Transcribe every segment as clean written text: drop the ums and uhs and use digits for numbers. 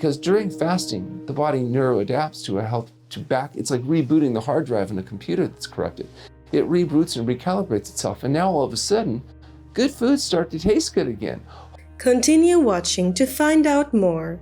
Because during fasting, the body neuro-adapts it's like rebooting the hard drive in a computer that's corrupted. It reboots and recalibrates itself, and now all of a sudden, good foods start to taste good again. Continue watching to find out more.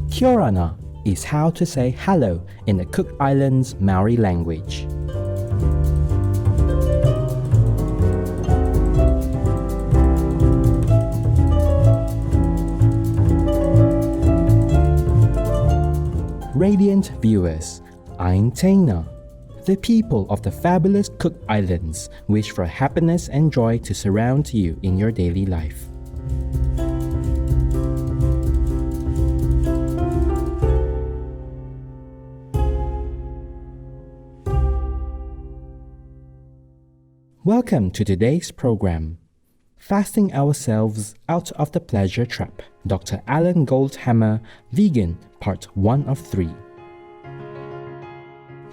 Kia ora is how to say hello in the Cook Islands Maori language. Radiant viewers, I'm Taina. The people of the fabulous Cook Islands wish for happiness and joy to surround you in your daily life. Welcome to today's program, Fasting Ourselves Out of the Pleasure Trap, Dr. Alan Goldhamer, Vegan, Part 1 of 3.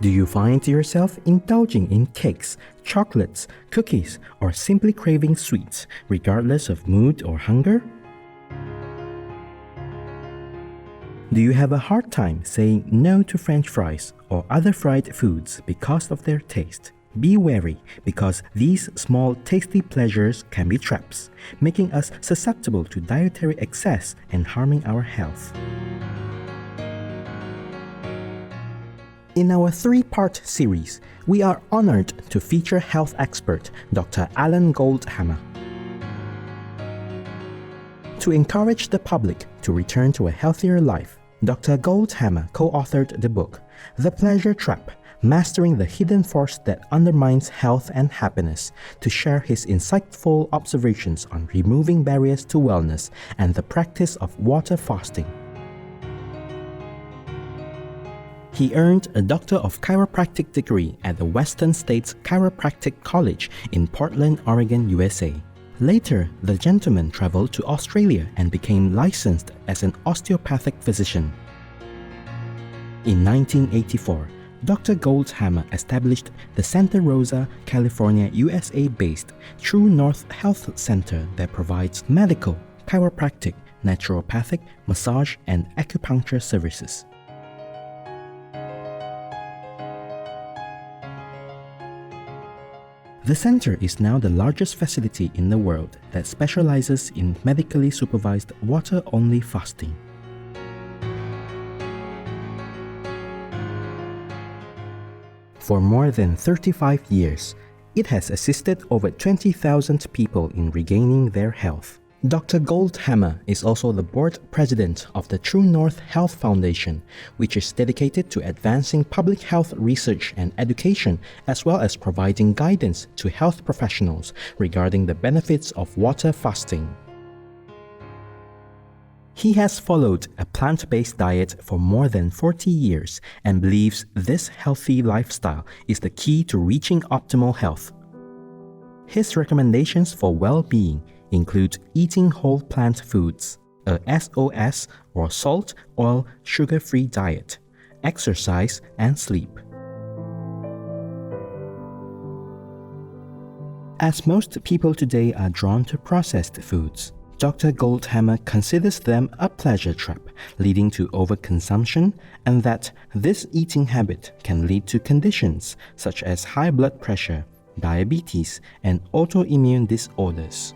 Do you find yourself indulging in cakes, chocolates, cookies, or simply craving sweets, regardless of mood or hunger? Do you have a hard time saying no to French fries or other fried foods because of their taste? Be wary, because these small tasty pleasures can be traps, making us susceptible to dietary excess and harming our health. In our 3-part series, we are honored to feature health expert Dr. Alan Goldhamer. To encourage the public to return to a healthier life, Dr. Goldhamer co-authored the book, The Pleasure Trap: Mastering the Hidden Force That Undermines Health and Happiness, to share his insightful observations on removing barriers to wellness and the practice of water fasting. He earned a Doctor of Chiropractic degree at the Western States Chiropractic College in Portland, Oregon, USA. Later, the gentleman traveled to Australia and became licensed as an osteopathic physician. In 1984, Dr. Goldhamer established the Santa Rosa, California, USA-based TrueNorth Health Center that provides medical, chiropractic, naturopathic, massage, and acupuncture services. The center is now the largest facility in the world that specializes in medically supervised water-only fasting. For more than 35 years, it has assisted over 20,000 people in regaining their health. Dr. Goldhamer is also the board president of the TrueNorth Health Foundation, which is dedicated to advancing public health research and education, as well as providing guidance to health professionals regarding the benefits of water fasting. He has followed a plant-based diet for more than 40 years and believes this healthy lifestyle is the key to reaching optimal health. His recommendations for well-being include eating whole plant foods, a SOS or salt, oil, sugar-free diet, exercise, and sleep. As most people today are drawn to processed foods, Dr. Goldhamer considers them a pleasure trap, leading to overconsumption, and that this eating habit can lead to conditions such as high blood pressure, diabetes, and autoimmune disorders.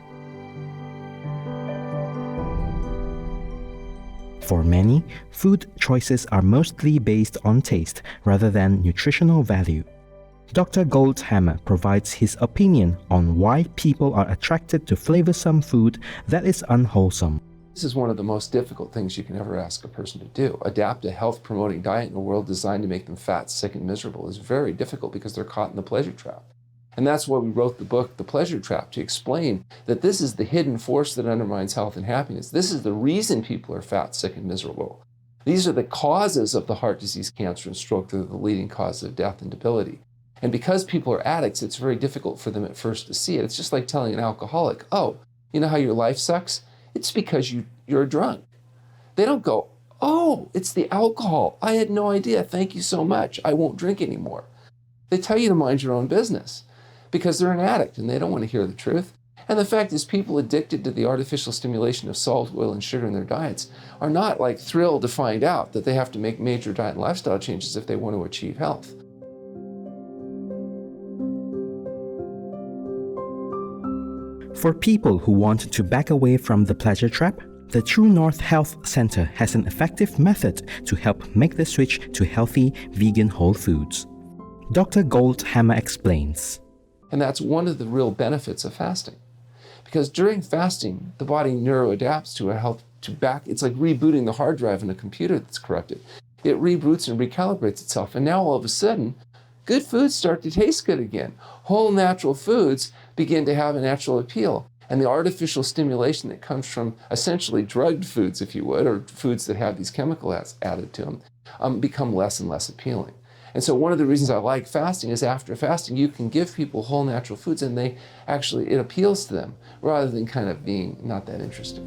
For many, food choices are mostly based on taste rather than nutritional value. Dr. Goldhamer provides his opinion on why people are attracted to flavorsome food that is unwholesome. This is one of the most difficult things you can ever ask a person to do. Adapt a health-promoting diet in a world designed to make them fat, sick, and miserable is very difficult because they're caught in the pleasure trap. And that's why we wrote the book, The Pleasure Trap, to explain that this is the hidden force that undermines health and happiness. This is the reason people are fat, sick, and miserable. These are the causes of the heart disease, cancer, and stroke that are the leading causes of death and debility. And because people are addicts, it's very difficult for them at first to see it. It's just like telling an alcoholic, oh, you know how your life sucks? It's because you're drunk. They don't go, oh, it's the alcohol. I had no idea. Thank you so much. I won't drink anymore. They tell you to mind your own business because they're an addict and they don't want to hear the truth. And the fact is, people addicted to the artificial stimulation of salt, oil, and sugar in their diets are not like thrilled to find out that they have to make major diet and lifestyle changes if they want to achieve health. For people who want to back away from the pleasure trap, the TrueNorth Health Center has an effective method to help make the switch to healthy vegan whole foods. Dr. Goldhamer explains. And that's one of the real benefits of fasting. Because during fasting, the body neuro-adapts to it's like rebooting the hard drive in a computer that's corrupted. It reboots and recalibrates itself. And now all of a sudden, good foods start to taste good again. Whole natural foods begin to have a natural appeal. And the artificial stimulation that comes from essentially drugged foods, if you would, or foods that have these chemicals added to them, become less and less appealing. And so one of the reasons I like fasting is after fasting, you can give people whole natural foods and it appeals to them rather than kind of being not that interesting.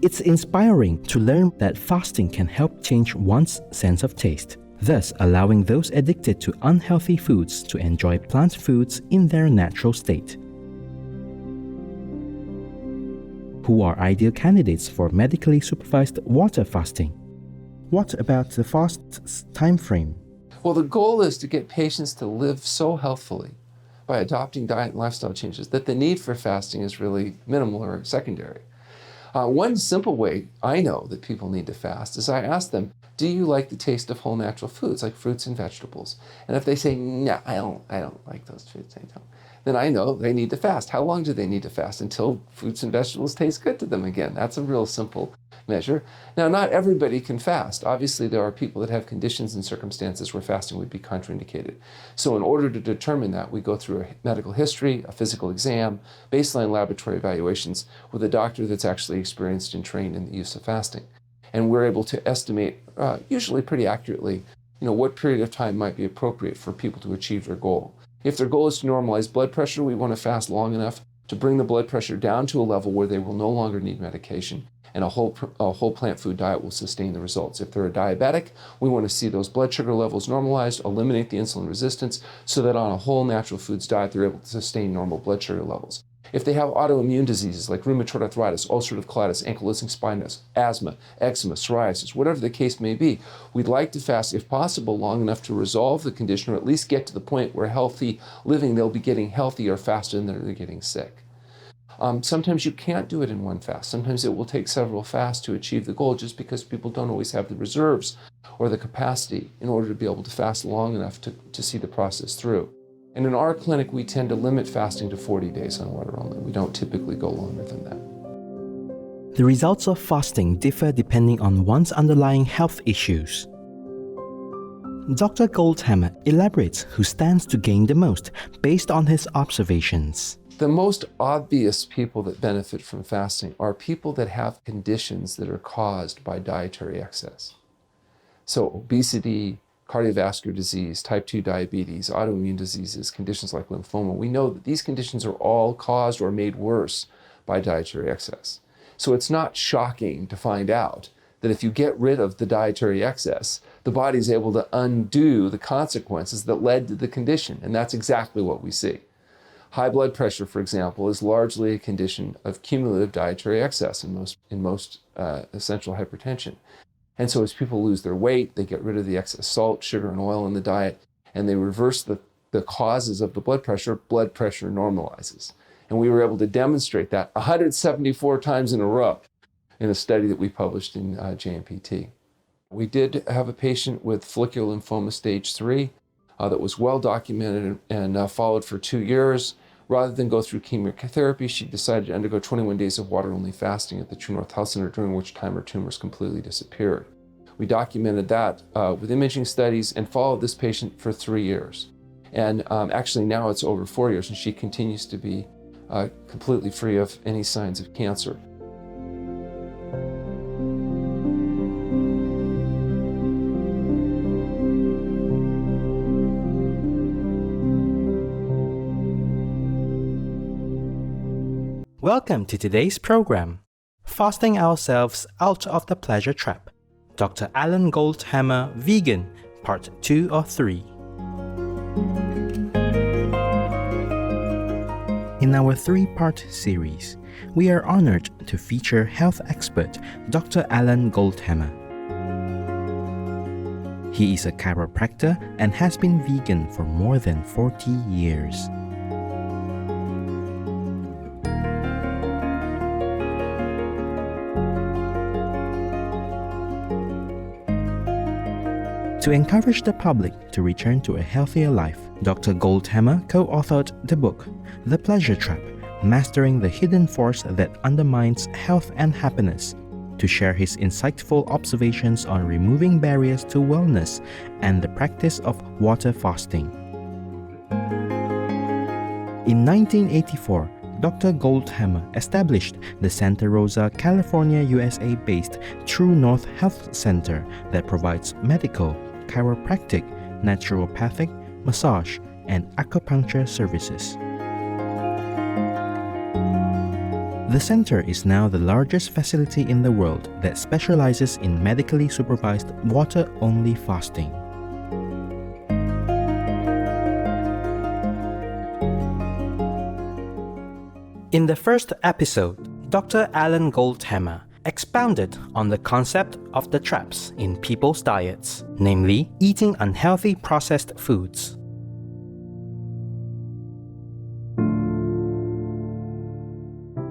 It's inspiring to learn that fasting can help change one's sense of taste, thus allowing those addicted to unhealthy foods to enjoy plant foods in their natural state. Who are ideal candidates for medically supervised water fasting? What about the fast's time frame? Well, the goal is to get patients to live so healthfully by adopting diet and lifestyle changes that the need for fasting is really minimal or secondary. One simple way I know that people need to fast is I ask them, do you like the taste of whole natural foods like fruits and vegetables? And if they say, no, I don't like those foods, then I know they need to fast. How long do they need to fast? Until fruits and vegetables taste good to them again. That's a real simple measure. Now, not everybody can fast. Obviously, there are people that have conditions and circumstances where fasting would be contraindicated. So in order to determine that, we go through a medical history, a physical exam, baseline laboratory evaluations with a doctor that's actually experienced and trained in the use of fasting. And we're able to estimate, usually pretty accurately, what period of time might be appropriate for people to achieve their goal. If their goal is to normalize blood pressure, we want to fast long enough to bring the blood pressure down to a level where they will no longer need medication, and a whole plant food diet will sustain the results. If they're a diabetic, we want to see those blood sugar levels normalized, eliminate the insulin resistance, so that on a whole natural foods diet, they're able to sustain normal blood sugar levels. If they have autoimmune diseases like rheumatoid arthritis, ulcerative colitis, ankylosing spondylitis, asthma, eczema, psoriasis, whatever the case may be, we'd like to fast, if possible, long enough to resolve the condition or at least get to the point where healthy living, they'll be getting healthier faster than they're getting sick. Sometimes you can't do it in one fast. Sometimes it will take several fasts to achieve the goal just because people don't always have the reserves or the capacity in order to be able to fast long enough to see the process through. And in our clinic, we tend to limit fasting to 40 days on water only. We don't typically go longer than that. The results of fasting differ depending on one's underlying health issues. Dr. Goldhamer elaborates who stands to gain the most based on his observations. The most obvious people that benefit from fasting are people that have conditions that are caused by dietary excess. So obesity, cardiovascular disease, type 2 diabetes, autoimmune diseases, conditions like lymphoma. We know that these conditions are all caused or made worse by dietary excess. So it's not shocking to find out that if you get rid of the dietary excess, the body is able to undo the consequences that led to the condition. And that's exactly what we see. High blood pressure, for example, is largely a condition of cumulative dietary excess in most essential hypertension. And so as people lose their weight, they get rid of the excess salt, sugar, and oil in the diet, and they reverse the causes of the blood pressure normalizes. And we were able to demonstrate that 174 times in a row in a study that we published in JMPT. We did have a patient with follicular lymphoma stage 3 that was well documented and followed for 2 years. Rather than go through chemotherapy, she decided to undergo 21 days of water-only fasting at the TrueNorth Health Center, during which time her tumors completely disappeared. We documented that with imaging studies and followed this patient for 3 years. And actually now it's over 4 years, and she continues to be completely free of any signs of cancer. Welcome to today's program, Fasting Ourselves Out of the Pleasure Trap, Dr. Alan Goldhamer, Vegan, Part 2 or 3. In our 3-part series, we are honored to feature health expert Dr. Alan Goldhamer. He is a chiropractor and has been vegan for more than 40 years. To encourage the public to return to a healthier life, Dr. Goldhamer co-authored the book, The Pleasure Trap, Mastering the Hidden Force That Undermines Health and Happiness, to share his insightful observations on removing barriers to wellness and the practice of water fasting. In 1984, Dr. Goldhamer established the Santa Rosa, California, USA-based TrueNorth Health Center that provides medical, chiropractic, naturopathic, massage, and acupuncture services. The center is now the largest facility in the world that specializes in medically supervised water-only fasting. In the first episode, Dr. Alan Goldhamer expounded on the concept of the traps in people's diets, namely eating unhealthy processed foods.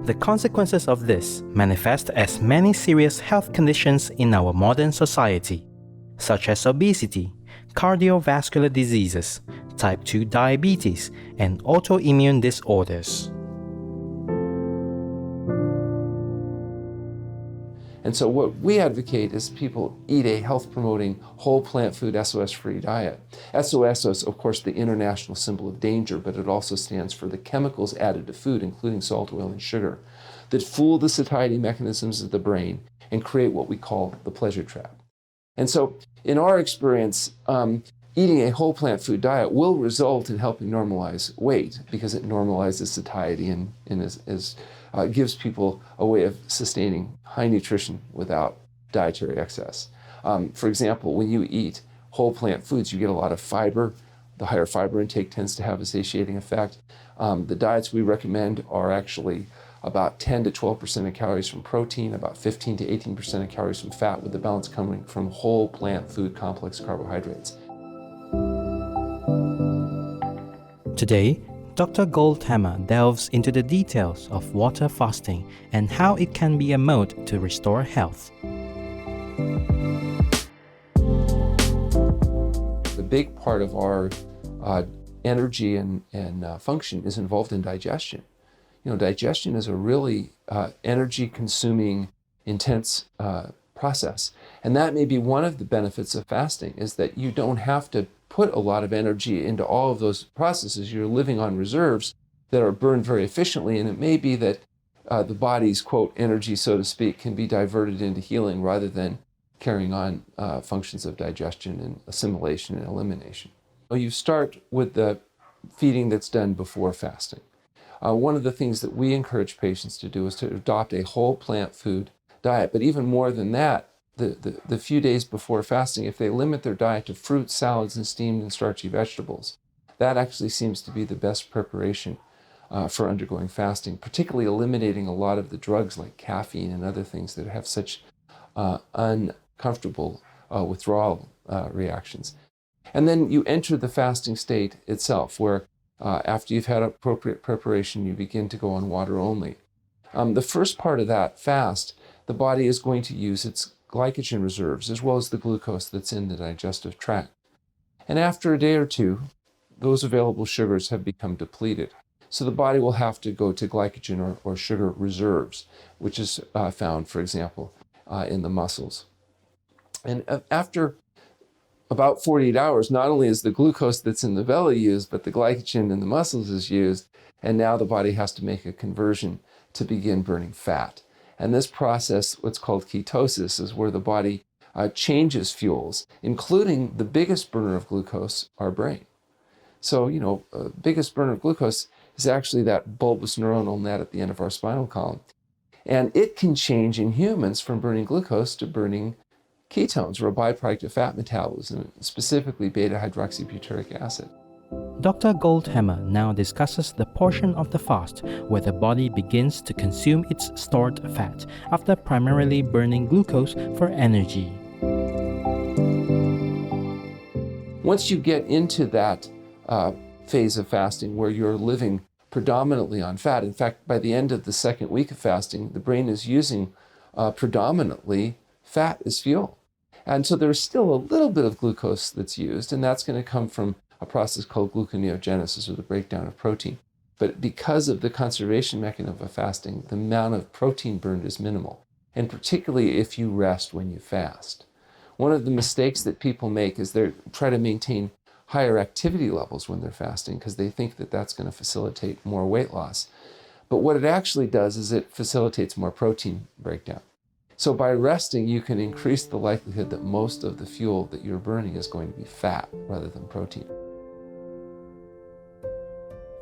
The consequences of this manifest as many serious health conditions in our modern society, such as obesity, cardiovascular diseases, type 2 diabetes, and autoimmune disorders. And so what we advocate is people eat a health-promoting, whole plant food, SOS-free diet. SOS is, of course, the international symbol of danger, but it also stands for the chemicals added to food, including salt, oil, and sugar, that fool the satiety mechanisms of the brain and create what we call the pleasure trap. And so, in our experience, eating a whole plant food diet will result in helping normalize weight because it normalizes satiety and gives people a way of sustaining high nutrition without dietary excess. For example, when you eat whole plant foods, you get a lot of fiber. The higher fiber intake tends to have a satiating effect. The diets we recommend are actually about 10 to 12% of calories from protein, about 15 to 18% of calories from fat, with the balance coming from whole plant food complex carbohydrates. Today, Dr. Goldhamer delves into the details of water fasting and how it can be a mode to restore health. The big part of our energy and function is involved in digestion. Digestion is a really energy-consuming, intense process. And that may be one of the benefits of fasting, is that you don't have to put a lot of energy into all of those processes. You're living on reserves that are burned very efficiently, and it may be that the body's, quote, energy, so to speak, can be diverted into healing rather than carrying on functions of digestion and assimilation and elimination. You start with the feeding that's done before fasting. One of the things that we encourage patients to do is to adopt a whole plant food diet, but even more than that, the few days before fasting, if they limit their diet to fruits, salads, and steamed and starchy vegetables, that actually seems to be the best preparation for undergoing fasting, particularly eliminating a lot of the drugs like caffeine and other things that have such uncomfortable withdrawal reactions. And then you enter the fasting state itself, where after you've had appropriate preparation, you begin to go on water only. The first part of that fast, the body is going to use its glycogen reserves as well as the glucose that's in the digestive tract. And after a day or two, those available sugars have become depleted. So the body will have to go to glycogen or sugar reserves, which is found, for example, in the muscles. And after about 48 hours, not only is the glucose that's in the belly used, but the glycogen in the muscles is used, and now the body has to make a conversion to begin burning fat. And this process, what's called ketosis, is where the body changes fuels, including the biggest burner of glucose, our brain. So, biggest burner of glucose is actually that bulbous neuronal net at the end of our spinal column. And it can change in humans from burning glucose to burning ketones, or a byproduct of fat metabolism, specifically beta-hydroxybutyric acid. Dr. Goldhamer now discusses the portion of the fast where the body begins to consume its stored fat after primarily burning glucose for energy. Once you get into that phase of fasting where you're living predominantly on fat, in fact, by the end of the second week of fasting, the brain is using predominantly fat as fuel. And so there's still a little bit of glucose that's used, and that's going to come from a process called gluconeogenesis, or the breakdown of protein. But because of the conservation mechanism of fasting, the amount of protein burned is minimal, and particularly if you rest when you fast. One of the mistakes that people make is they try to maintain higher activity levels when they're fasting because they think that that's going to facilitate more weight loss. But what it actually does is it facilitates more protein breakdown. So by resting, you can increase the likelihood that most of the fuel that you're burning is going to be fat rather than protein.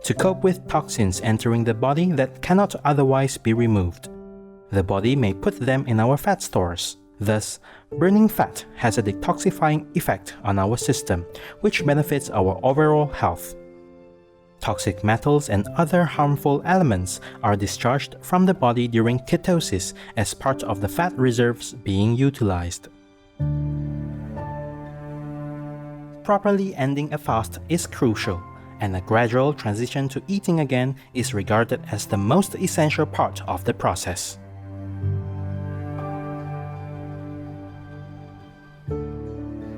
To cope with toxins entering the body that cannot otherwise be removed, the body may put them in our fat stores. Thus, burning fat has a detoxifying effect on our system, which benefits our overall health. Toxic metals and other harmful elements are discharged from the body during ketosis as part of the fat reserves being utilized. Properly ending a fast is crucial, and a gradual transition to eating again is regarded as the most essential part of the process.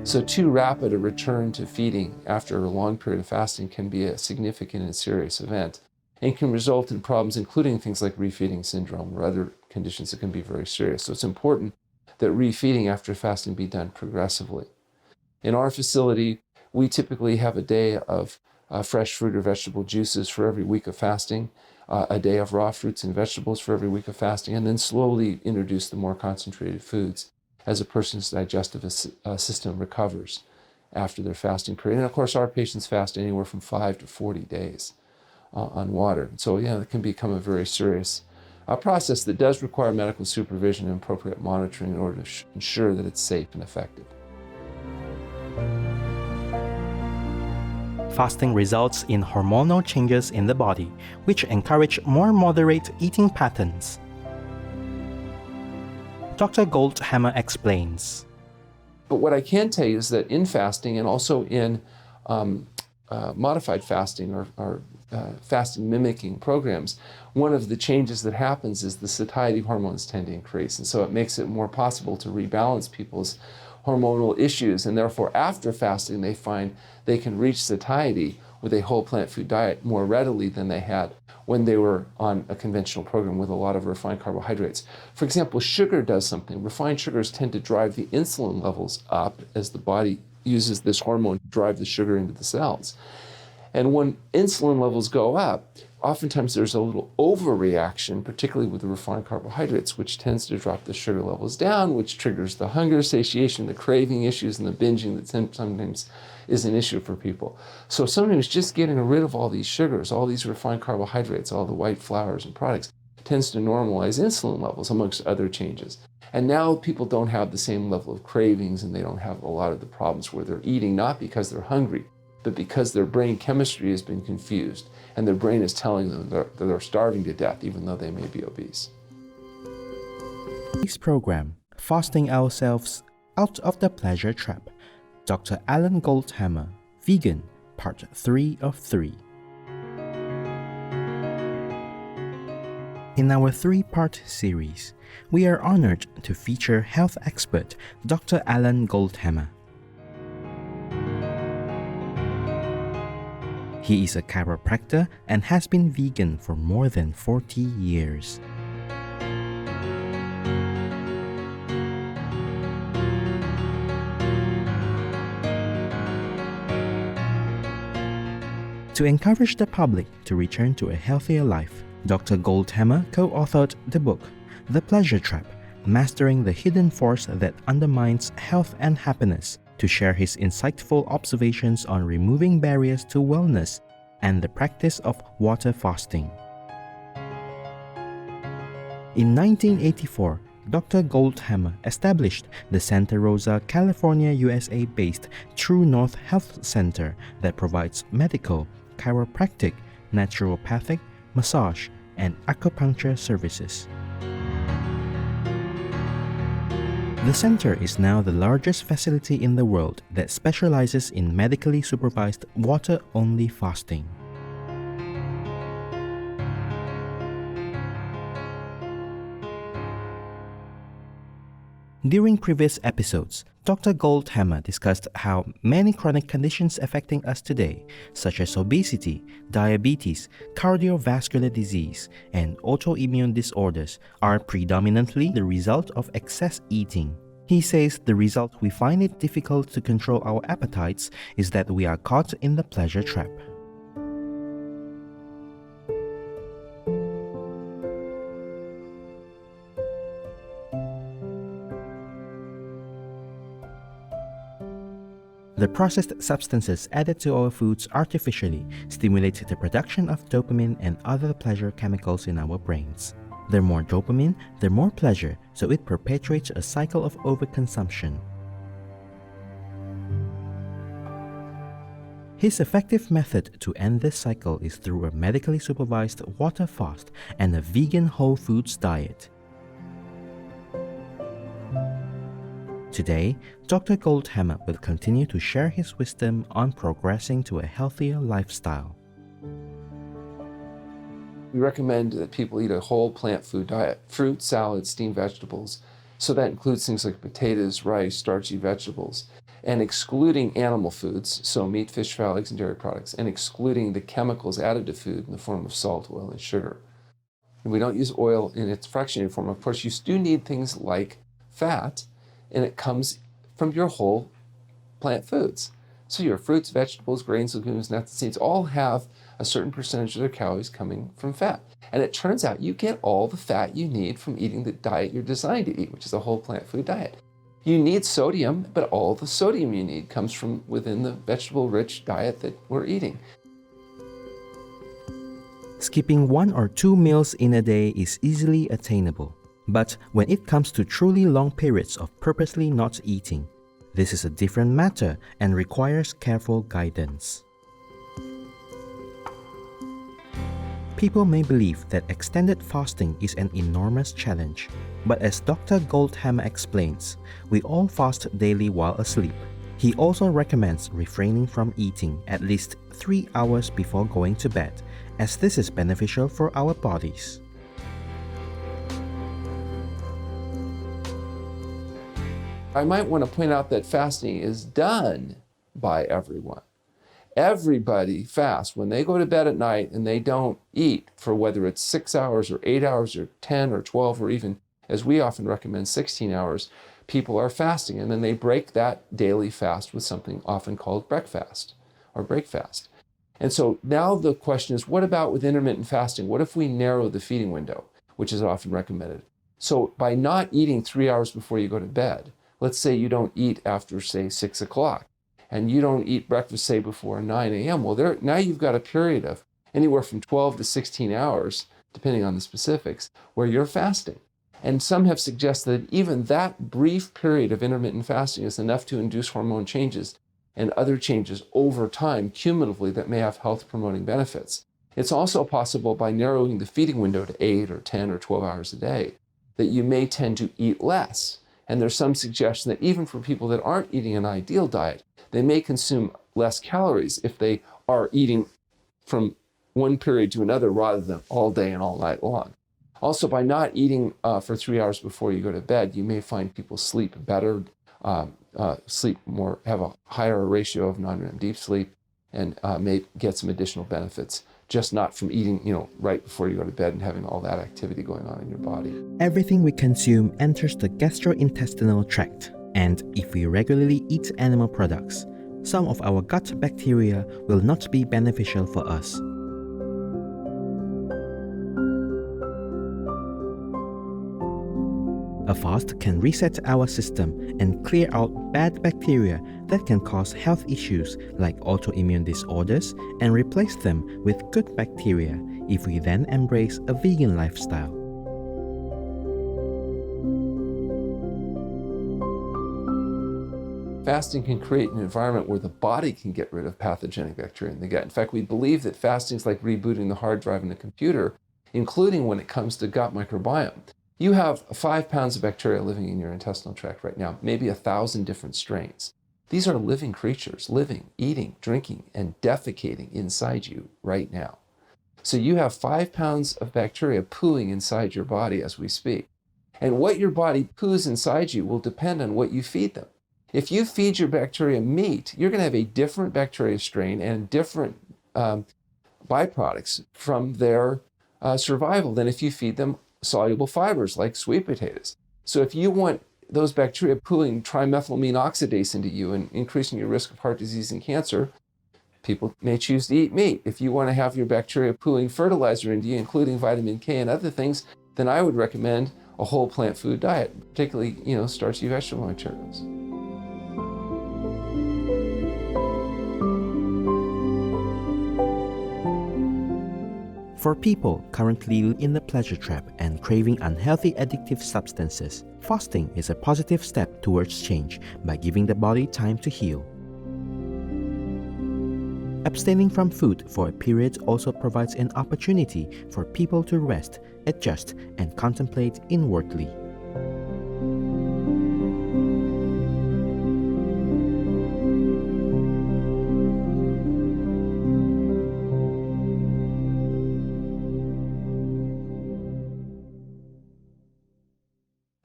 So too rapid a return to feeding after a long period of fasting can be a significant and serious event, and can result in problems including things like refeeding syndrome or other conditions that can be very serious. So it's important that refeeding after fasting be done progressively. In our facility, we typically have a day of fresh fruit or vegetable juices for every week of fasting, a day of raw fruits and vegetables for every week of fasting, and then slowly introduce the more concentrated foods as a person's digestive system recovers after their fasting period. And of course, our patients fast anywhere from 5 to 40 days on water. So it can become a very serious process that does require medical supervision and appropriate monitoring in order to ensure that it's safe and effective. Fasting results in hormonal changes in the body, which encourage more moderate eating patterns. Dr. Goldhamer explains. But what I can tell you is that in fasting and also in modified fasting or fasting mimicking programs, one of the changes that happens is the satiety hormones tend to increase. And so it makes it more possible to rebalance people's hormonal issues. And therefore, after fasting, they find they can reach satiety with a whole plant food diet more readily than they had when they were on a conventional program with a lot of refined carbohydrates. For example, sugar does something. Refined sugars tend to drive the insulin levels up as the body uses this hormone to drive the sugar into the cells. And when insulin levels go up, oftentimes there's a little overreaction, particularly with the refined carbohydrates, which tends to drop the sugar levels down, which triggers the hunger, satiation, the craving issues, and the binging that sometimes is an issue for people. So sometimes just getting rid of all these sugars, all these refined carbohydrates, all the white flours and products, tends to normalize insulin levels, amongst other changes. And now people don't have the same level of cravings, and they don't have a lot of the problems where they're eating, not because they're hungry, but because their brain chemistry has been confused, and their brain is telling them that they're starving to death, even though they may be obese. This program, Fasting Ourselves Out of the Pleasure Trap, Dr. Alan Goldhamer, Vegan, Part 3 of 3. In our 3-part series, we are honored to feature health expert Dr. Alan Goldhamer. He is a chiropractor and has been vegan for more than 40 years. To encourage the public to return to a healthier life, Dr. Goldhamer co-authored the book, The Pleasure Trap, Mastering the Hidden Force That Undermines Health and Happiness, to share his insightful observations on removing barriers to wellness and the practice of water fasting. In 1984, Dr. Goldhamer established the Santa Rosa, California, USA-based TrueNorth Health Center that provides medical, chiropractic, naturopathic, massage, and acupuncture services. The center is now the largest facility in the world that specializes in medically supervised water-only fasting. During previous episodes, Dr. Goldhamer discussed how many chronic conditions affecting us today, such as obesity, diabetes, cardiovascular disease, and autoimmune disorders, are predominantly the result of excess eating. He says the result we find it difficult to control our appetites is that we are caught in the pleasure trap. The processed substances added to our foods artificially stimulate the production of dopamine and other pleasure chemicals in our brains. The more dopamine, the more pleasure, so it perpetuates a cycle of overconsumption. His effective method to end this cycle is through a medically supervised water fast and a vegan whole foods diet. Today, Dr. Goldhamer will continue to share his wisdom on progressing to a healthier lifestyle. We recommend that people eat a whole plant food diet, fruit, salads, steamed vegetables. So that includes things like potatoes, rice, starchy vegetables, and excluding animal foods, so meat, fish, fowl, eggs, and dairy products, and excluding the chemicals added to food in the form of salt, oil, and sugar. And we don't use oil in its fractionated form. Of course, you do need things like fat, and it comes from your whole plant foods. So your fruits, vegetables, grains, legumes, nuts, and seeds all have a certain percentage of their calories coming from fat. And it turns out you get all the fat you need from eating the diet you're designed to eat, which is a whole plant food diet. You need sodium, but all the sodium you need comes from within the vegetable-rich diet that we're eating. Skipping 1 or 2 meals in a day is easily attainable. But when it comes to truly long periods of purposely not eating, this is a different matter and requires careful guidance. People may believe that extended fasting is an enormous challenge, but as Dr. Goldhamer explains, we all fast daily while asleep. He also recommends refraining from eating at least 3 hours before going to bed, as this is beneficial for our bodies. I might want to point out that fasting is done by everyone. Everybody fasts when they go to bed at night and they don't eat for whether it's 6 hours or 8 hours or 10 or 12 or even, as we often recommend, 16 hours. People are fasting, and then they break that daily fast with something often called breakfast or break fast. And so now the question is, what about with intermittent fasting? What if we narrow the feeding window, which is often recommended? So by not eating 3 hours before you go to bed, let's say you don't eat after, say, 6 o'clock, and you don't eat breakfast, say, before 9 a.m. Well, now you've got a period of anywhere from 12 to 16 hours, depending on the specifics, where you're fasting. And some have suggested that even that brief period of intermittent fasting is enough to induce hormone changes and other changes over time, cumulatively, that may have health-promoting benefits. It's also possible by narrowing the feeding window to 8 or 10 or 12 hours a day that you may tend to eat less. And there's some suggestion that even for people that aren't eating an ideal diet, they may consume less calories if they are eating from one period to another rather than all day and all night long. Also, by not eating for 3 hours before you go to bed, you may find people sleep better, sleep more, have a higher ratio of non-REM deep sleep, and may get some additional benefits, just not from eating, right before you go to bed and having all that activity going on in your body. Everything we consume enters the gastrointestinal tract, and if we regularly eat animal products, some of our gut bacteria will not be beneficial for us. A fast can reset our system and clear out bad bacteria that can cause health issues like autoimmune disorders and replace them with good bacteria if we then embrace a vegan lifestyle. Fasting can create an environment where the body can get rid of pathogenic bacteria in the gut. In fact, we believe that fasting is like rebooting the hard drive in a computer, including when it comes to gut microbiome. You have 5 pounds of bacteria living in your intestinal tract right now, maybe 1,000 different strains. These are living creatures, living, eating, drinking, and defecating inside you right now. So you have 5 pounds of bacteria pooing inside your body as we speak. And what your body poos inside you will depend on what you feed them. If you feed your bacteria meat, you're going to have a different bacteria strain and different byproducts from their survival than if you feed them soluble fibers like sweet potatoes. So if you want those bacteria pooling trimethylamine oxidase into you and increasing your risk of heart disease and cancer, people may choose to eat meat. If you want to have your bacteria pooling fertilizer into you, including vitamin K and other things, then I would recommend a whole plant food diet, particularly, starchy vegetable materials. For people currently in the pleasure trap and craving unhealthy addictive substances, fasting is a positive step towards change by giving the body time to heal. Abstaining from food for a period also provides an opportunity for people to rest, adjust, and contemplate inwardly.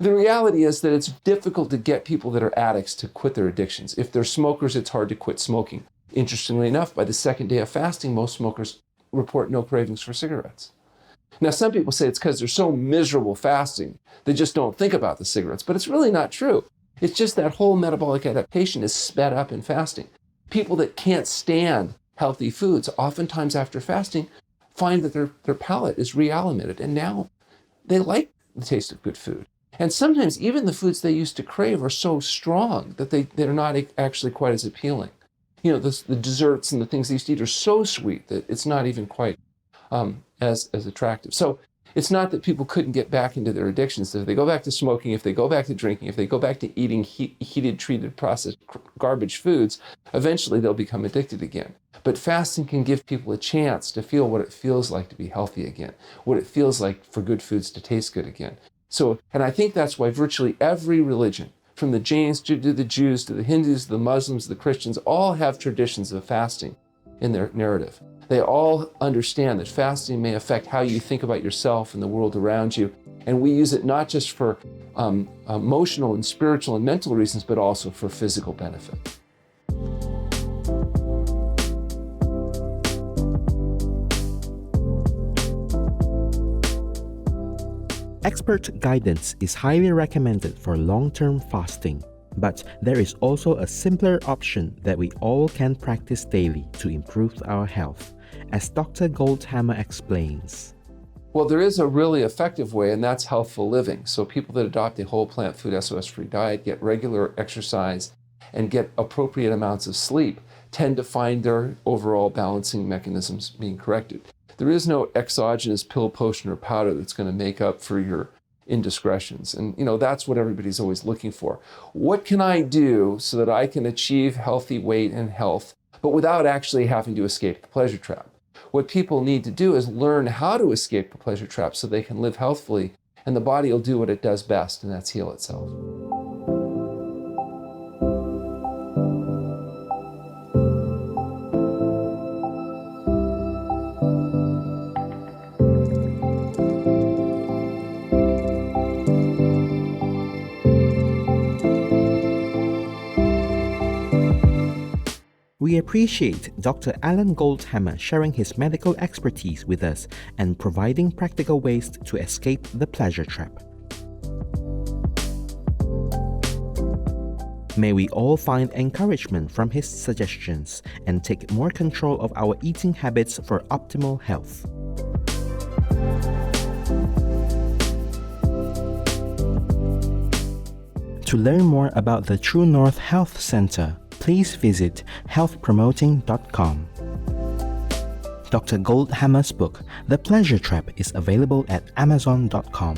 The reality is that it's difficult to get people that are addicts to quit their addictions. If they're smokers, it's hard to quit smoking. Interestingly enough, by the second day of fasting, most smokers report no cravings for cigarettes. Now, some people say it's because they're so miserable fasting, they just don't think about the cigarettes, but it's really not true. It's just that whole metabolic adaptation is sped up in fasting. People that can't stand healthy foods, oftentimes after fasting, find that their palate is realimerated, and now they like the taste of good food. And sometimes even the foods they used to crave are so strong that they're not actually quite as appealing. The desserts and the things they used to eat are so sweet that it's not even quite as attractive. So it's not that people couldn't get back into their addictions. If they go back to smoking, if they go back to drinking, if they go back to eating heated, treated, processed garbage foods, eventually they'll become addicted again. But fasting can give people a chance to feel what it feels like to be healthy again, what it feels like for good foods to taste good again. So, and I think that's why virtually every religion, from the Jains to the Jews, to the Hindus, the Muslims, the Christians, all have traditions of fasting in their narrative. They all understand that fasting may affect how you think about yourself and the world around you. And we use it not just for emotional and spiritual and mental reasons, but also for physical benefit. Expert guidance is highly recommended for long-term fasting, but there is also a simpler option that we all can practice daily to improve our health, as Dr. Goldhamer explains. Well, there is a really effective way, and that's healthful living. So people that adopt a whole plant food SOS-free diet, get regular exercise, and get appropriate amounts of sleep tend to find their overall balancing mechanisms being corrected. There is no exogenous pill, potion, or powder that's going to make up for your indiscretions. And, that's what everybody's always looking for. What can I do so that I can achieve healthy weight and health, but without actually having to escape the pleasure trap? What people need to do is learn how to escape the pleasure trap so they can live healthfully, and the body will do what it does best, and that's heal itself. We appreciate Dr. Alan Goldhamer sharing his medical expertise with us and providing practical ways to escape the pleasure trap. May we all find encouragement from his suggestions and take more control of our eating habits for optimal health. To learn more about the TrueNorth Health Center, please visit healthpromoting.com. Dr. Goldhamer's book, The Pleasure Trap, is available at amazon.com.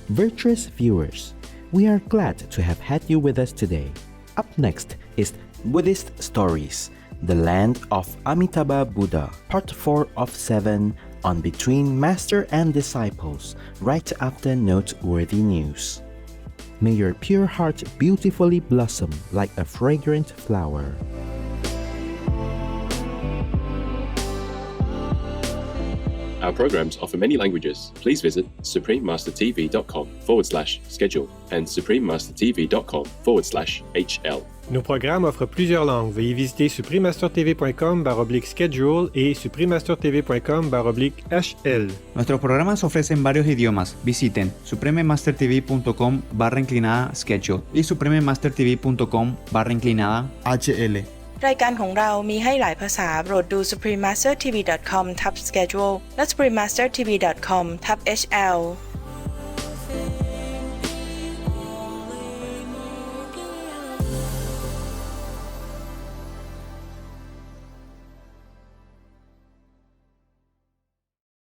Virtuous viewers, we are glad to have had you with us today. Up next is Buddhist Stories, The Land of Amitabha Buddha, Part 4 of 7 on Between Master and Disciples, right after noteworthy news. May your pure heart beautifully blossom like a fragrant flower. Our programs offer many languages. Please visit suprememastertv.com/schedule and suprememastertv.com/HL. Nos programmes offrent plusieurs langues. Veuillez visiter suprememastertv.com/schedule et suprememastertv.com/HL. Nuestros programas ofrecen varios idiomas. Visiten suprememastertv.com/schedule y suprememastertv.com/HL. รายการของเรามีให้หลายภาษาโปรดดู suprememastertv.com/schedule และ suprememastertv.com/HL